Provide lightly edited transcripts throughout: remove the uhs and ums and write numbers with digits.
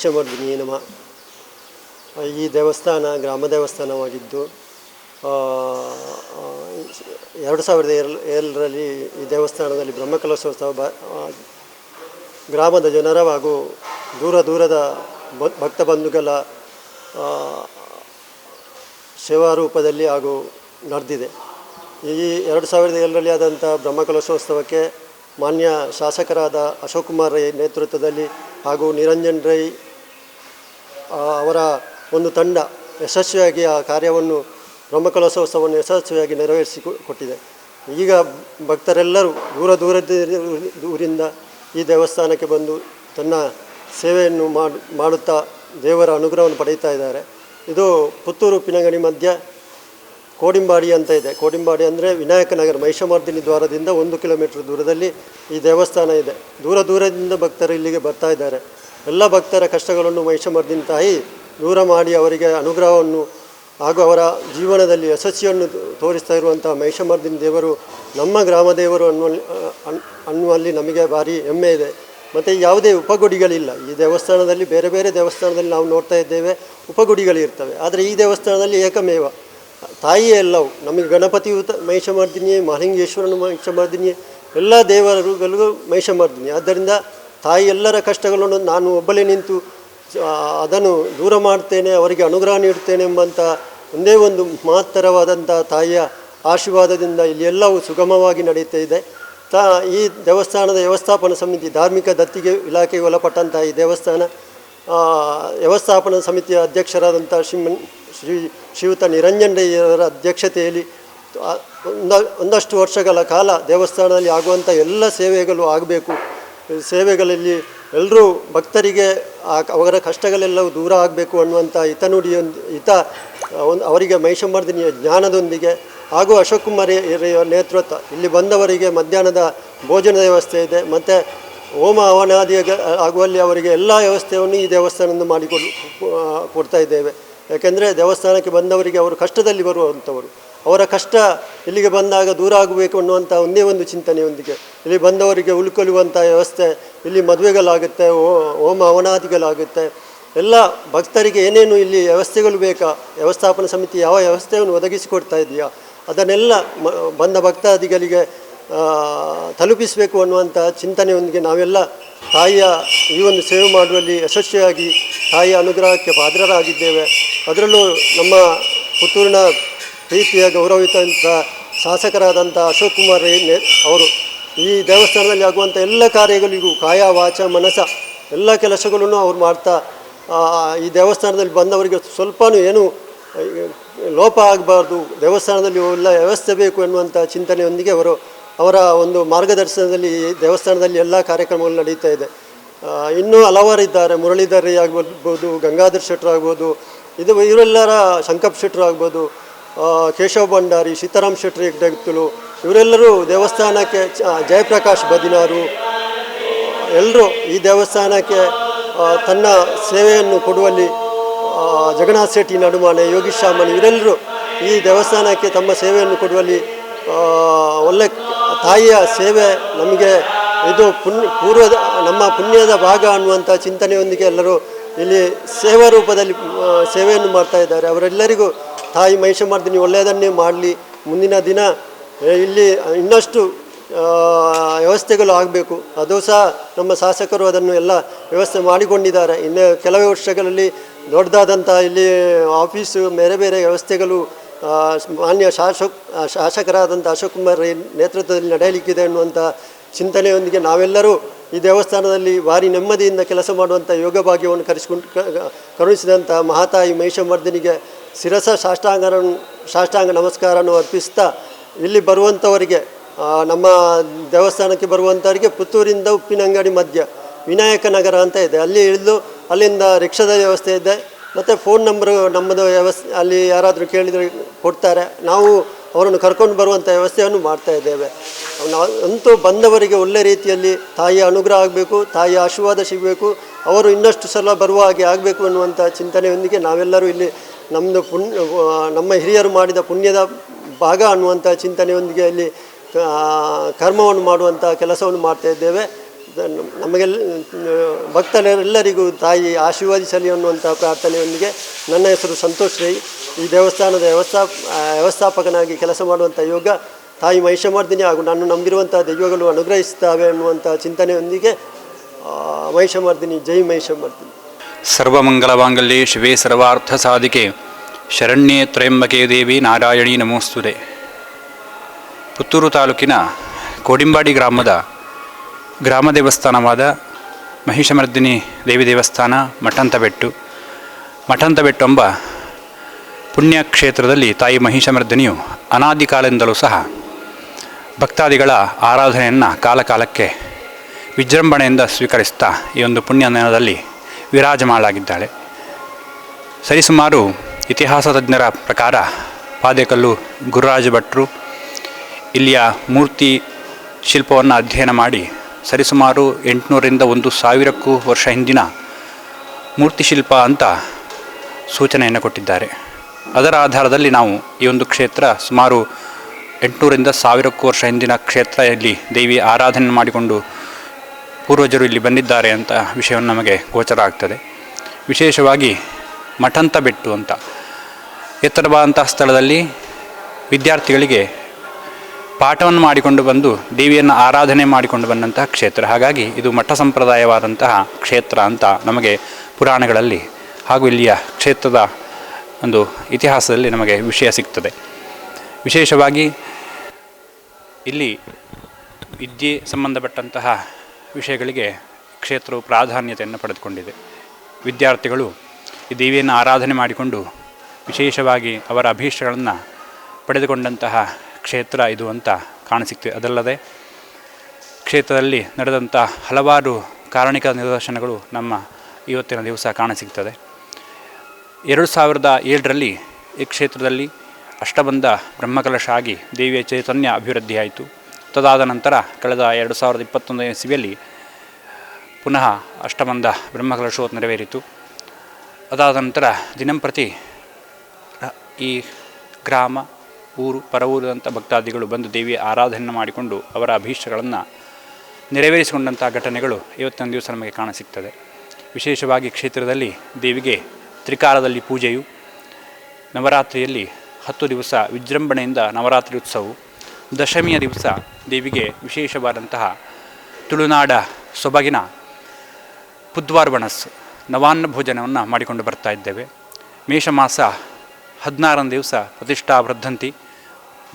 ಮಹಿಷಮರ್ದಿನಿ ನಮ. ಈ ದೇವಸ್ಥಾನ ಗ್ರಾಮ ದೇವಸ್ಥಾನವಾಗಿದ್ದು 2007ರಲ್ಲಿ ಈ ದೇವಸ್ಥಾನದಲ್ಲಿ ಬ್ರಹ್ಮಕಲಶೋತ್ಸವ ಗ್ರಾಮದ ಜನರ ಹಾಗೂ ದೂರದ ಭಕ್ತ ಬಂಧುಗಳ ಸೇವಾ ರೂಪದಲ್ಲಿ ಹಾಗೂ ನಡೆದಿದೆ. ಈ 2007ರಲ್ಲಿ ಆದಂಥ ಬ್ರಹ್ಮಕಲಶೋತ್ಸವಕ್ಕೆ ಮಾನ್ಯ ಶಾಸಕರಾದ ಅಶೋಕ್ ಕುಮಾರ್ ರೈ ನೇತೃತ್ವದಲ್ಲಿ ಹಾಗೂ ನಿರಂಜನ್ ರೈ ಅವರ ಒಂದು ತಂಡ ಯಶಸ್ವಿಯಾಗಿ ಆ ಕಾರ್ಯವನ್ನು ಬ್ರಹ್ಮಕಲಶೋತ್ಸವವನ್ನು ಯಶಸ್ವಿಯಾಗಿ ನೆರವೇರಿಸಿಕೊಟ್ಟಿದೆ. ಈಗ ಭಕ್ತರೆಲ್ಲರೂ ದೂರದಿಂದ ಈ ದೇವಸ್ಥಾನಕ್ಕೆ ಬಂದು ತನ್ನ ಸೇವೆಯನ್ನು ಮಾಡುತ್ತಾ ದೇವರ ಅನುಗ್ರಹವನ್ನು ಪಡೆಯುತ್ತಾ ಇದ್ದಾರೆ. ಇದು ಪುತ್ತೂರು ಉಪ್ಪಿನಂಗಡಿ ಮಧ್ಯ ಕೋಡಿಂಬಾಡಿ ಅಂತ ಇದೆ. ಕೋಡಿಂಬಾಡಿ ಅಂದರೆ ವಿನಾಯಕ ನಗರ ಮಹಿಷಮರ್ದಿನಿ ದ್ವಾರದಿಂದ 1 ಕಿಲೋಮೀಟರ್ ದೂರದಲ್ಲಿ ಈ ದೇವಸ್ಥಾನ ಇದೆ. ದೂರದಿಂದ ಭಕ್ತರು ಇಲ್ಲಿಗೆ ಬರ್ತಾ ಇದ್ದಾರೆ. ಎಲ್ಲ ಭಕ್ತರ ಕಷ್ಟಗಳನ್ನು ಮಹಿಷಮರ್ದಿನಿ ತಾಯಿ ದೂರ ಮಾಡಿ ಅವರಿಗೆ ಅನುಗ್ರಹವನ್ನು ಹಾಗೂ ಅವರ ಜೀವನದಲ್ಲಿ ಯಶಸ್ವಿಯನ್ನು ತೋರಿಸ್ತಾ ಇರುವಂಥ ಮಹಿಷಮರ್ದಿನಿ ದೇವರು ನಮ್ಮ ಗ್ರಾಮ ದೇವರು ಅನ್ನುವಲ್ಲಿ ನಮಗೆ ಭಾರಿ ಹೆಮ್ಮೆ ಇದೆ. ಮತ್ತು ಯಾವುದೇ ಉಪಗುಡಿಗಳಿಲ್ಲ ಈ ದೇವಸ್ಥಾನದಲ್ಲಿ. ಬೇರೆ ದೇವಸ್ಥಾನದಲ್ಲಿ ನಾವು ನೋಡ್ತಾ ಇದ್ದೇವೆ ಉಪಗುಡಿಗಳಿರ್ತವೆ, ಆದರೆ ಈ ದೇವಸ್ಥಾನದಲ್ಲಿ ಏಕಮೇವ ತಾಯಿಯೇ ಎಲ್ಲವೂ. ನಮಗೆ ಗಣಪತಿಯು ಮಹಿಷಮರ್ದಿನಿ, ಮಹಾಲಿಂಗೇಶ್ವರನು ಮಹಿಷಮರ್ದಿನಿ, ಎಲ್ಲ ದೇವರುಗಳಿಗೂ ಮಹಿಷಮರ್ದಿನಿ. ಆದ್ದರಿಂದ ತಾಯಿ ಎಲ್ಲರ ಕಷ್ಟಗಳನ್ನು ನಾನು ಒಬ್ಬಳೇ ನಿಂತು ಅದನ್ನು ದೂರ ಮಾಡ್ತೇನೆ, ಅವರಿಗೆ ಅನುಗ್ರಹ ನೀಡುತ್ತೇನೆ ಎಂಬಂಥ ಒಂದೇ ಒಂದು ಮಹತ್ತರವಾದಂಥ ತಾಯಿಯ ಆಶೀರ್ವಾದದಿಂದ ಇಲ್ಲಿ ಎಲ್ಲವೂ ಸುಗಮವಾಗಿ ನಡೆಯುತ್ತಾ ಇದೆ. ಈ ದೇವಸ್ಥಾನದ ವ್ಯವಸ್ಥಾಪನಾ ಸಮಿತಿ ಧಾರ್ಮಿಕ ದತ್ತಿಗೆ ಇಲಾಖೆಗೆ ಒಳಪಟ್ಟಂಥ ಈ ದೇವಸ್ಥಾನ ವ್ಯವಸ್ಥಾಪನಾ ಸಮಿತಿಯ ಅಧ್ಯಕ್ಷರಾದಂಥ ಶ್ರೀಯುತ ನಿರಂಜನ್ ರೈಯವರ ಅಧ್ಯಕ್ಷತೆಯಲ್ಲಿ ಒಂದಷ್ಟು ವರ್ಷಗಳ ಕಾಲ ದೇವಸ್ಥಾನದಲ್ಲಿ ಆಗುವಂಥ ಎಲ್ಲ ಸೇವೆಗಳು ಆಗಬೇಕು. ಸೇವೆಗಳಲ್ಲಿ ಎಲ್ಲರೂ ಭಕ್ತರಿಗೆ ಅವರ ಕಷ್ಟಗಳೆಲ್ಲವೂ ದೂರ ಆಗಬೇಕು ಅನ್ನುವಂಥ ಅವರಿಗೆ ಮಹಿಷಮರ್ದಿನಿಯ ಜ್ಞಾನದೊಂದಿಗೆ ಹಾಗೂ ಅಶೋಕ್ ಕುಮಾರ್ ನೇತೃತ್ವ ಇಲ್ಲಿ ಬಂದವರಿಗೆ ಮಧ್ಯಾಹ್ನದ ಭೋಜನದ ವ್ಯವಸ್ಥೆ ಇದೆ. ಮತ್ತು ಹೋಮ ಹವನಾದಿ ಆಗುವಲ್ಲಿ ಅವರಿಗೆ ಎಲ್ಲ ವ್ಯವಸ್ಥೆಯನ್ನು ಈ ದೇವಸ್ಥಾನದಿಂದ ಕೊಡ್ತಾ ಇದ್ದೇವೆ. ಯಾಕೆಂದರೆ ದೇವಸ್ಥಾನಕ್ಕೆ ಬಂದವರಿಗೆ ಅವರು ಕಷ್ಟದಲ್ಲಿ ಬರುವಂಥವರು, ಅವರ ಕಷ್ಟ ಇಲ್ಲಿಗೆ ಬಂದಾಗ ದೂರ ಆಗಬೇಕು ಅನ್ನುವಂಥ ಒಂದೇ ಒಂದು ಚಿಂತನೆಯೊಂದಿಗೆ ಇಲ್ಲಿ ಬಂದವರಿಗೆ ಉಳ್ಕೊಳ್ಳುವಂಥ ವ್ಯವಸ್ಥೆ, ಇಲ್ಲಿ ಮದುವೆಗಳಾಗುತ್ತೆ, ಹೋಮ ಹವನಾದಿಗಳಾಗುತ್ತೆ. ಎಲ್ಲ ಭಕ್ತರಿಗೆ ಏನೇನು ಇಲ್ಲಿ ವ್ಯವಸ್ಥೆಗಳು ಬೇಕಾ, ವ್ಯವಸ್ಥಾಪನಾ ಸಮಿತಿ ಯಾವ ವ್ಯವಸ್ಥೆಯನ್ನು ಒದಗಿಸಿಕೊಡ್ತಾ ಇದೆಯಾ ಅದನ್ನೆಲ್ಲ ಬಂದ ಭಕ್ತಾದಿಗಳಿಗೆ ತಲುಪಿಸಬೇಕು ಅನ್ನುವಂಥ ಚಿಂತನೆಯೊಂದಿಗೆ ನಾವೆಲ್ಲ ತಾಯಿಯ ಈ ಒಂದು ಸೇವೆ ಮಾಡುವಲ್ಲಿ ಯಶಸ್ವಿಯಾಗಿ ತಾಯಿಯ ಅನುಗ್ರಹಕ್ಕೆ ಪಾತ್ರರಾಗಿದ್ದೇವೆ. ಅದರಲ್ಲೂ ನಮ್ಮ ಪುತ್ತೂರಿನ ಪ್ರೀತಿಯ ಗೌರವಿತ ಶಾಸಕರಾದಂಥ ಅಶೋಕ್ ಕುಮಾರ್ ರೈ ಅವರು ಈ ದೇವಸ್ಥಾನದಲ್ಲಿ ಆಗುವಂಥ ಎಲ್ಲ ಕಾರ್ಯಗಳಿಗೂ ಕಾಯ ವಾಚ ಮನಸ ಎಲ್ಲ ಕೆಲಸಗಳನ್ನು ಅವ್ರು ಮಾಡ್ತಾ ಈ ದೇವಸ್ಥಾನದಲ್ಲಿ ಬಂದವರಿಗೆ ಸ್ವಲ್ಪನೂ ಏನು ಲೋಪ ಆಗಬಾರ್ದು, ದೇವಸ್ಥಾನದಲ್ಲಿ ಎಲ್ಲ ವ್ಯವಸ್ಥೆ ಬೇಕು ಎನ್ನುವಂಥ ಚಿಂತನೆಯೊಂದಿಗೆ ಅವರ ಒಂದು ಮಾರ್ಗದರ್ಶನದಲ್ಲಿ ಈ ದೇವಸ್ಥಾನದಲ್ಲಿ ಎಲ್ಲ ಕಾರ್ಯಕ್ರಮಗಳು ನಡೀತಾ ಇದೆ. ಇನ್ನೂ ಹಲವಾರು ಇದ್ದಾರೆ, ಮುರಳೀಧರ್ ರೈ ಆಗ್ಬೋದು, ಗಂಗಾಧರ್ ಶೆಟ್ಟರ್ ಆಗ್ಬೋದು, ಇವರೆಲ್ಲರ ಶಂಕಪ್ ಶೆಟ್ಟರ್ ಆಗ್ಬೋದು, ಕೇಶವ ಭಂಡಾರಿ, ಸೀತಾರಾಮ್ ಶೆಟ್ಟಿ ಹೆಗ್ಡೆತ್ತಲು, ಇವರೆಲ್ಲರೂ ದೇವಸ್ಥಾನಕ್ಕೆ ಜಯಪ್ರಕಾಶ್ ಬದಿನಾರು ಎಲ್ಲರೂ ಈ ದೇವಸ್ಥಾನಕ್ಕೆ ತನ್ನ ಸೇವೆಯನ್ನು ಕೊಡುವಲ್ಲಿ ಜಗನ್ನಾಥ್ ಶೆಟ್ಟಿ ನಡುಮಾನೆ, ಯೋಗೀಶ್ ಶಾಮನಿ ಇವರೆಲ್ಲರೂ ಈ ದೇವಸ್ಥಾನಕ್ಕೆ ತಮ್ಮ ಸೇವೆಯನ್ನು ಕೊಡುವಲ್ಲಿ ಒಳ್ಳೆ ತಾಯಿಯ ಸೇವೆ ನಮಗೆ ಇದು ನಮ್ಮ ಪುಣ್ಯದ ಭಾಗ ಅನ್ನುವಂಥ ಚಿಂತನೆಯೊಂದಿಗೆ ಎಲ್ಲರೂ ಇಲ್ಲಿ ಸೇವಾ ರೂಪದಲ್ಲಿ ಸೇವೆಯನ್ನು ಮಾಡ್ತಾ ಇದ್ದಾರೆ. ಅವರೆಲ್ಲರಿಗೂ ತಾಯಿ ಮಹಿಷಮರ್ದಿನಿ ಒಳ್ಳೆಯದನ್ನೇ ಮಾಡಲಿ. ಮುಂದಿನ ದಿನ ಇಲ್ಲಿ ಇನ್ನಷ್ಟು ವ್ಯವಸ್ಥೆಗಳು ಆಗಬೇಕು. ಅದು ಸಹ ನಮ್ಮ ಶಾಸಕರು ಅದನ್ನು ಎಲ್ಲ ವ್ಯವಸ್ಥೆ ಮಾಡಿಕೊಂಡಿದ್ದಾರೆ. ಇನ್ನು ಕೆಲವೇ ವರ್ಷಗಳಲ್ಲಿ ದೊಡ್ಡದಾದಂಥ ಇಲ್ಲಿ ಆಫೀಸು ಬೇರೆ ವ್ಯವಸ್ಥೆಗಳು ಮಾನ್ಯ ಶಾಸಕರಾದಂಥ ಅಶೋಕ್ ಕುಮಾರ್ ರೈ ನೇತೃತ್ವದಲ್ಲಿ ನಡೆಯಲಿಕ್ಕಿದೆ ಅನ್ನುವಂಥ ಚಿಂತನೆಯೊಂದಿಗೆ ನಾವೆಲ್ಲರೂ ಈ ದೇವಸ್ಥಾನದಲ್ಲಿ ಭಾರಿ ನೆಮ್ಮದಿಯಿಂದ ಕೆಲಸ ಮಾಡುವಂಥ ಯೋಗ ಭಾಗ್ಯವನ್ನು ಕರುಣಿಸಿದಂಥ ಮಹಾತಾಯಿ ಮಹಿಷಮರ್ದಿನಿಗೆ ಶಿರಸ ಸಾಷ್ಟಾಂಗ ನಮಸ್ಕಾರವನ್ನು ಅರ್ಪಿಸ್ತಾ ಇಲ್ಲಿ ಬರುವಂಥವರಿಗೆ ನಮ್ಮ ದೇವಸ್ಥಾನಕ್ಕೆ ಬರುವಂಥವರಿಗೆ ಪುತ್ತೂರಿಂದ ಉಪ್ಪಿನಂಗಡಿ ಮಧ್ಯ ವಿನಾಯಕ ನಗರ ಅಂತ ಇದೆ, ಅಲ್ಲಿ ಇಳಿದು ಅಲ್ಲಿಂದ ರಿಕ್ಷಾದ ವ್ಯವಸ್ಥೆ ಇದೆ. ಮತ್ತು ಫೋನ್ ನಂಬರು ನಮ್ಮದು ವ್ಯವಸ್ಥೆ ಅಲ್ಲಿ ಯಾರಾದರೂ ಕೇಳಿದರೆ ಕೊಡ್ತಾರೆ. ನಾವು ಅವರನ್ನು ಕರ್ಕೊಂಡು ಬರುವಂಥ ವ್ಯವಸ್ಥೆಯನ್ನು ಮಾಡ್ತಾ ಇದ್ದೇವೆ. ಅಂತೂ ಬಂದವರಿಗೆ ಒಳ್ಳೆ ರೀತಿಯಲ್ಲಿ ತಾಯಿಯ ಅನುಗ್ರಹ ಆಗಬೇಕು, ತಾಯಿಯ ಆಶೀರ್ವಾದ ಸಿಗಬೇಕು, ಅವರು ಇನ್ನಷ್ಟು ಸಲ ಬರುವ ಹಾಗೆ ಆಗಬೇಕು ಅನ್ನುವಂಥ ಚಿಂತನೆಯೊಂದಿಗೆ ನಾವೆಲ್ಲರೂ ಇಲ್ಲಿ ನಮ್ಮ ಹಿರಿಯರು ಮಾಡಿದ ಪುಣ್ಯದ ಭಾಗ ಅನ್ನುವಂಥ ಚಿಂತನೆಯೊಂದಿಗೆ ಇಲ್ಲಿ ಕರ್ಮವನ್ನು ಮಾಡುವಂಥ ಕೆಲಸವನ್ನು ಮಾಡ್ತಾ ಇದ್ದೇವೆ. ನಮಗೆಲ್ಲ ಭಕ್ತರೆಲ್ಲರಿಗೂ ತಾಯಿ ಆಶೀರ್ವದಿಸಲಿ ಅನ್ನುವಂಥ ಪ್ರಾರ್ಥನೆಯೊಂದಿಗೆ ನನ್ನ ಹೆಸರು ಸಂತೋಷ್ ರೈ. ಈ ದೇವಸ್ಥಾನದ ವ್ಯವಸ್ಥಾಪಕನಾಗಿ ಕೆಲಸ ಮಾಡುವಂಥ ಯೋಗ ತಾಯಿ ಮಹಿಷಮರ್ದಿನಿ ಹಾಗೂ ನಾನು ನಂಬಿರುವಂಥ ದೈವಗಳು ಅನುಗ್ರಹಿಸುತ್ತವೆ ಅನ್ನುವಂಥ ಚಿಂತನೆಯೊಂದಿಗೆ ಮಹಿಷಮರ್ದಿನಿ, ಜೈ ಮಹಿಷಮರ್ದಿನಿ. ಸರ್ವಮಂಗಲಮಾಂಗಲ್ಯೆ ಶಿವೆ ಸರ್ವಾರ್ಥ ಸಾಧಿಕೆ ಶರಣ್ಯೇ ತ್ರಯಂಬಕೆ ದೇವಿ ನಾರಾಯಣಿ ನಮೋಸ್ತುತೆ. ಪುತ್ತೂರು ತಾಲೂಕಿನ ಕೋಡಿಂಬಾಡಿ ಗ್ರಾಮದ ಗ್ರಾಮ ದೇವಸ್ಥಾನವಾದ ಮಹಿಷಮರ್ದಿನಿ ದೇವಿ ದೇವಸ್ಥಾನ ಮಠಂತಬೆಟ್ಟು ಎಂಬ ಪುಣ್ಯಕ್ಷೇತ್ರದಲ್ಲಿ ತಾಯಿ ಮಹಿಷಮರ್ದಿನಿಯು ಅನಾದಿ ಕಾಲದಿಂದಲೂ ಸಹ ಭಕ್ತಾದಿಗಳ ಆರಾಧನೆಯನ್ನು ಕಾಲಕಾಲಕ್ಕೆ ವಿಜೃಂಭಣೆಯಿಂದ ಸ್ವೀಕರಿಸ್ತಾ ಈ ಒಂದು ಪುಣ್ಯ ದಿನದಲ್ಲಿ ವಿರಾಜಮಾನಳಾಗಿದ್ದಾಳೆ. ಸರಿಸುಮಾರು ಇತಿಹಾಸ ತಜ್ಞರ ಪ್ರಕಾರ ಪಾದೇಕಲ್ಲು ಗುರುರಾಜ ಭಟ್ರು ಇಲ್ಲಿಯ ಮೂರ್ತಿ ಶಿಲ್ಪವನ್ನು ಅಧ್ಯಯನ ಮಾಡಿ ಸರಿಸುಮಾರು 800ರಿಂದ 1000ಕ್ಕೂ ವರ್ಷ ಹಿಂದಿನ ಮೂರ್ತಿ ಶಿಲ್ಪ ಅಂತ ಸೂಚನೆಯನ್ನು ಕೊಟ್ಟಿದ್ದಾರೆ. ಅದರ ಆಧಾರದಲ್ಲಿ ನಾವು ಈ ಒಂದು ಕ್ಷೇತ್ರ ಸುಮಾರು 800ರಿಂದ 1000ಕ್ಕೂ ವರ್ಷ ಹಿಂದಿನ ಕ್ಷೇತ್ರ, ಇಲ್ಲಿ ದೇವಿ ಆರಾಧನೆ ಮಾಡಿಕೊಂಡು ಪೂರ್ವಜರು ಇಲ್ಲಿ ಬಂದಿದ್ದಾರೆ ಅಂತ ವಿಷಯವನ್ನು ನಮಗೆ ಗೋಚರ ಆಗ್ತದೆ. ವಿಶೇಷವಾಗಿ ಮಠಂತಬೆಟ್ಟು ಅಂತ ಎತ್ತರವಾದಂಥ ಸ್ಥಳದಲ್ಲಿ ವಿದ್ಯಾರ್ಥಿಗಳಿಗೆ ಪಾಠವನ್ನು ಮಾಡಿಕೊಂಡು ಬಂದು ದೇವಿಯನ್ನು ಆರಾಧನೆ ಮಾಡಿಕೊಂಡು ಬಂದಂತಹ ಕ್ಷೇತ್ರ. ಹಾಗಾಗಿ ಇದು ಮಠ ಸಂಪ್ರದಾಯವಾದಂತಹ ಕ್ಷೇತ್ರ ಅಂತ ನಮಗೆ ಪುರಾಣಗಳಲ್ಲಿ ಹಾಗೂ ಇಲ್ಲಿಯ ಕ್ಷೇತ್ರದ ಒಂದು ಇತಿಹಾಸದಲ್ಲಿ ನಮಗೆ ವಿಷಯ ಸಿಗ್ತದೆ. ವಿಶೇಷವಾಗಿ ಇಲ್ಲಿ ವಿದ್ಯೆ ಸಂಬಂಧಪಟ್ಟಂತಹ ವಿಷಯಗಳಿಗೆ ಕ್ಷೇತ್ರವು ಪ್ರಾಧಾನ್ಯತೆಯನ್ನು ಪಡೆದುಕೊಂಡಿದೆ. ವಿದ್ಯಾರ್ಥಿಗಳು ಈ ದೇವಿಯನ್ನು ಆರಾಧನೆ ಮಾಡಿಕೊಂಡು ವಿಶೇಷವಾಗಿ ಅವರ ಅಭೀಷ್ಟಗಳನ್ನು ಪಡೆದುಕೊಂಡಂತಹ ಕ್ಷೇತ್ರ ಇದು ಅಂತ ಕಾಣಸಿಗ್ತದೆ. ಅದಲ್ಲದೆ ಕ್ಷೇತ್ರದಲ್ಲಿ ನಡೆದಂಥ ಹಲವಾರು ಕಾರಣಿಕ ನಿದರ್ಶನಗಳು ನಮ್ಮ ಇವತ್ತಿನ ದಿವಸ ಕಾಣಸಿಗ್ತದೆ. 2007ರಲ್ಲಿ ಈ ಕ್ಷೇತ್ರದಲ್ಲಿ ಅಷ್ಟಬಂಧ ಬ್ರಹ್ಮಕಲಶ ಆಗಿ ದೇವಿಯ ಚೈತನ್ಯ ಅಭಿವೃದ್ಧಿಯಾಯಿತು. ತದಾದ ನಂತರ ಕಳೆದ 2021ನೇ ಇಸವಿಯಲ್ಲಿ ಪುನಃ ಅಷ್ಟಬಂಧ ಬ್ರಹ್ಮಕಲಶವು ನೆರವೇರಿತು. ಅದಾದ ನಂತರ ದಿನಂಪ್ರತಿ ಈ ಗ್ರಾಮ, ಊರು, ಪರವೂರಿನಂಥ ಭಕ್ತಾದಿಗಳು ಬಂದು ದೇವಿಯ ಆರಾಧನೆ ಮಾಡಿಕೊಂಡು ಅವರ ಅಭೀಷ್ಟಗಳನ್ನು ನೆರವೇರಿಸಿಕೊಂಡಂಥ ಘಟನೆಗಳು ಇವತ್ತಿನ ದಿವಸ ನಮಗೆ ಕಾಣಸಿಗ್ತದೆ. ವಿಶೇಷವಾಗಿ ಕ್ಷೇತ್ರದಲ್ಲಿ ದೇವಿಗೆ ತ್ರಿಕಾಲದಲ್ಲಿ ಪೂಜೆಯು, ನವರಾತ್ರಿಯಲ್ಲಿ 10 ದಿವಸ ವಿಜೃಂಭಣೆಯಿಂದ ನವರಾತ್ರಿ ಉತ್ಸವವು, ದಶಮಿಯ ದಿವಸ ದೇವಿಗೆ ವಿಶೇಷವಾದಂತಹ ತುಳುನಾಡ ಸೊಬಗಿನ ಪುದ್ವಾರ್ ಬಣಸ್ ನವಾನ್ನ ಭೋಜನವನ್ನು ಮಾಡಿಕೊಂಡು ಬರ್ತಾ ಇದ್ದೇವೆ. ಮೇಷ ಮಾಸ 16ನೇ ದಿವಸ ಪ್ರತಿಷ್ಠಾ ವೃದ್ಧಂತಿ,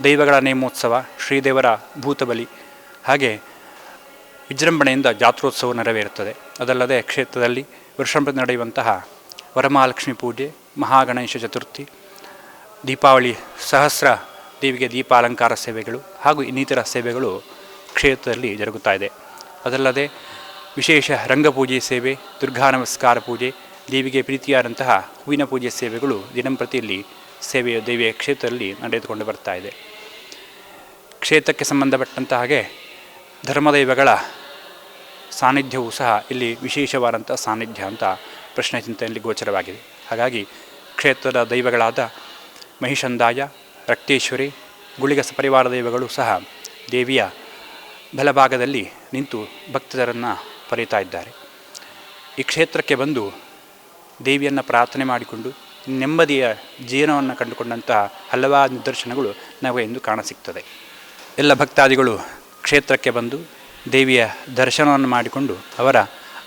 ದೈವಗಳ ನೇಮೋತ್ಸವ, ಶ್ರೀದೇವರ ಭೂತಬಲಿ, ಹಾಗೆ ವಿಜೃಂಭಣೆಯಿಂದ ಜಾತ್ರೋತ್ಸವ ನೆರವೇರುತ್ತದೆ. ಅದಲ್ಲದೆ ಕ್ಷೇತ್ರದಲ್ಲಿ ವರ್ಷಂಪ್ರತಿ ನಡೆಯುವಂತಹ ವರಮಹಾಲಕ್ಷ್ಮಿ ಪೂಜೆ, ಮಹಾಗಣೇಶ ಚತುರ್ಥಿ, ದೀಪಾವಳಿ ಸಹಸ್ರ ದೇವಿಗೆ ದೀಪಾಲಂಕಾರ ಸೇವೆಗಳು ಹಾಗೂ ಇನ್ನಿತರ ಸೇವೆಗಳು ಕ್ಷೇತ್ರದಲ್ಲಿ ಜರುಗುತ್ತಾ ಇದೆ. ಅದಲ್ಲದೆ ವಿಶೇಷ ರಂಗಪೂಜೆ ಸೇವೆ, ದುರ್ಗಾ ನಮಸ್ಕಾರ ಪೂಜೆ, ದೇವಿಗೆ ಪ್ರೀತಿಯಾದಂತಹ ಹೂವಿನ ಪೂಜೆ ಸೇವೆಗಳು ದಿನಂಪ್ರತಿಯಲ್ಲಿ ಸೇವೆಯು ದೇವಿಯ ಕ್ಷೇತ್ರದಲ್ಲಿ ನಡೆದುಕೊಂಡು ಬರ್ತಾ ಇದೆ. ಕ್ಷೇತ್ರಕ್ಕೆ ಸಂಬಂಧಪಟ್ಟಂಥ ಹಾಗೆ ಧರ್ಮದೈವಗಳ ಸಾನ್ನಿಧ್ಯವೂ ಸಹ ಇಲ್ಲಿ ವಿಶೇಷವಾದಂಥ ಸಾನ್ನಿಧ್ಯ ಅಂತ ಪ್ರಶ್ನೆ ಚಿಂತನೆಯಲ್ಲಿ ಗೋಚರವಾಗಿದೆ. ಹಾಗಾಗಿ ಕ್ಷೇತ್ರದ ದೈವಗಳಾದ ಮಹಿಷಂದಾಯ, ರಕ್ತೇಶ್ವರಿ, ಗುಳಿಗ ಸಪರಿವಾರ ದೈವಗಳು ಸಹ ದೇವಿಯ ಬಲಭಾಗದಲ್ಲಿ ನಿಂತು ಭಕ್ತರನ್ನು ಪರೀತಾ ಇದ್ದಾರೆ. ಈ ಕ್ಷೇತ್ರಕ್ಕೆ ಬಂದು ದೇವಿಯನ್ನು ಪ್ರಾರ್ಥನೆ ಮಾಡಿಕೊಂಡು ನೆಮ್ಮದಿಯ ಜೀವನವನ್ನು ಕಂಡುಕೊಂಡಂತಹ ಹಲವಾರು ನಿದರ್ಶನಗಳು ನಾವು ಎಂದು ಕಾಣಸಿಗ್ತದೆ. ಎಲ್ಲ ಭಕ್ತಾದಿಗಳು ಕ್ಷೇತ್ರಕ್ಕೆ ಬಂದು ದೇವಿಯ ದರ್ಶನವನ್ನು ಮಾಡಿಕೊಂಡು ಅವರ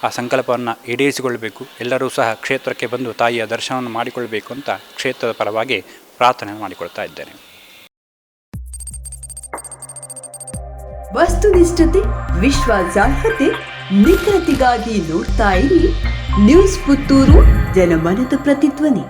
ಆ ಸಂಕಲ್ಪವನ್ನು ಈಡೇರಿಸಿಕೊಳ್ಳಬೇಕು. ಎಲ್ಲರೂ ಸಹ ಕ್ಷೇತ್ರಕ್ಕೆ ಬಂದು ತಾಯಿಯ ದರ್ಶನವನ್ನು ಮಾಡಿಕೊಳ್ಳಬೇಕು ಅಂತ ಕ್ಷೇತ್ರದ ಪರವಾಗಿ ಪ್ರಾರ್ಥನೆ ಮಾಡಿಕೊಳ್ತಾ ಇದ್ದೇನೆ. ವಸ್ತುನಿಷ್ಠತೆ, ವಿಶ್ವಾಸಾರ್ಹತೆ, ನಿಖರತೆಗಾಗಿ ನೋಡ್ತಾ ಇರಿ ನ್ಯೂಸ್ ಪುತ್ತೂರು, ಜನಮನದ ಪ್ರತಿಧ್ವನಿ.